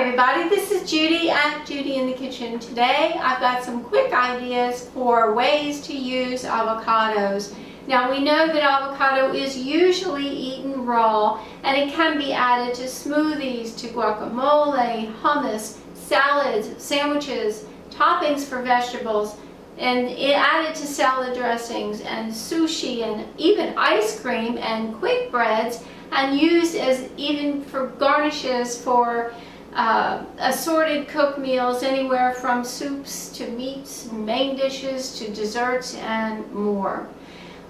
everybody, this is Judy at Judy in the Kitchen. Today I've got some quick ideas for ways to use avocados. Now we know that avocado is usually eaten raw and it can be added to smoothies, to guacamole, hummus, salads, sandwiches, toppings for vegetables, and added to salad dressings and sushi and even ice cream and quick breads, and used as even for garnishes for assorted cooked meals, anywhere from soups to meats, main dishes to desserts and more.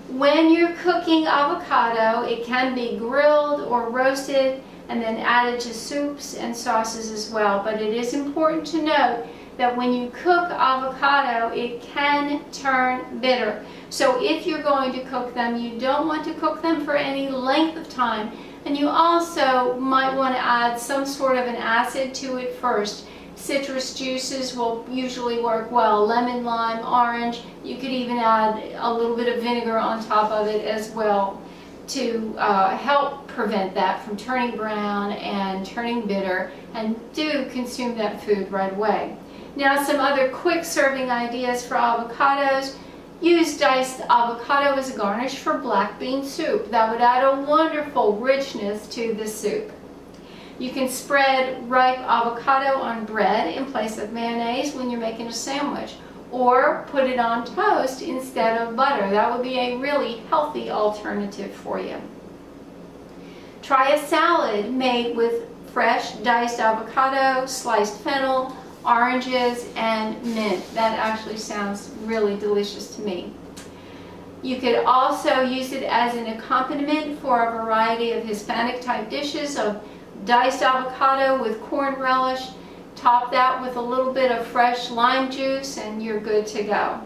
When you're cooking avocado, it can be grilled or roasted and then added to soups and sauces as well. But it is important to note that when you cook avocado, it can turn bitter. So if you're going to cook them, you don't want to cook them for any length of time. And you also might want to add some sort of an acid to it first. Citrus juices will usually work well. Lemon, lime, orange. You could even add a little bit of vinegar on top of it as well to help prevent that from turning brown and turning bitter. And do consume that food right away. Now, some other quick serving ideas for avocados. Use diced avocado as a garnish for black bean soup. That would add a wonderful richness to the soup. You can spread ripe avocado on bread in place of mayonnaise when you're making a sandwich, or put it on toast instead of butter. That would be a really healthy alternative for you. Try a salad made with fresh diced avocado, sliced fennel, oranges, and mint. That actually sounds really delicious to me. You could also use it as an accompaniment for a variety of Hispanic type dishes of diced avocado with corn relish. Top that with a little bit of fresh lime juice and you're good to go.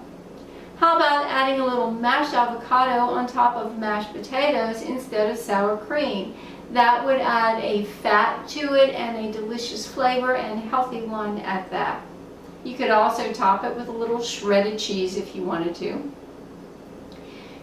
How about adding a little mashed avocado on top of mashed potatoes instead of sour cream? That would add a fat to it and a delicious flavor, and healthy one at that. You could also top it with a little shredded cheese if you wanted to.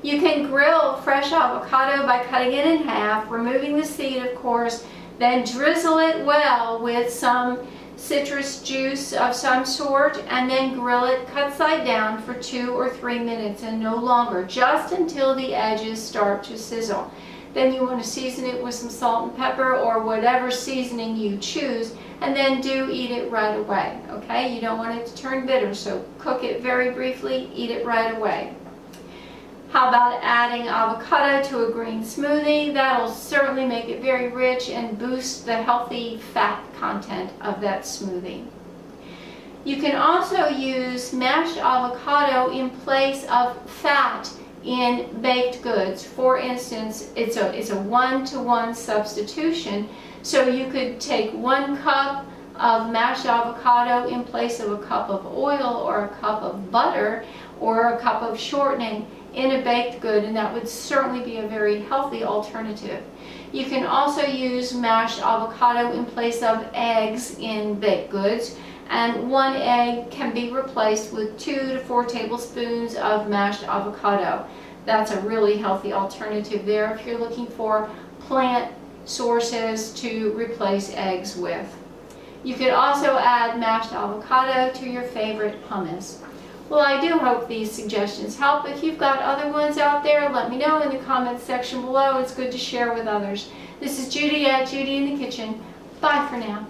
You can grill fresh avocado by cutting it in half, removing the seed of course, then drizzle it well with some citrus juice of some sort, and then grill it cut side down for 2 or 3 minutes and no longer, just until the edges start to sizzle. Then you want to season it with some salt and pepper or whatever seasoning you choose, and then do eat it right away, okay? You don't want it to turn bitter, so cook it very briefly, eat it right away. How about adding avocado to a green smoothie? That'll certainly make it very rich and boost the healthy fat content of that smoothie. You can also use mashed avocado in place of fat in baked goods. For instance, it's a 1-to-1 substitution. So you could take 1 cup of mashed avocado in place of a cup of oil or a cup of butter or a cup of shortening in a baked good, and that would certainly be a very healthy alternative. You can also use mashed avocado in place of eggs in baked goods, and 1 egg can be replaced with 2 to 4 tablespoons of mashed avocado. That's a really healthy alternative there if you're looking for plant sources to replace eggs with. You could also add mashed avocado to your favorite hummus. Well, I do hope these suggestions help. If you've got other ones out there, let me know in the comments section below. It's good to share with others. This is Judy at Judy in the Kitchen. Bye for now.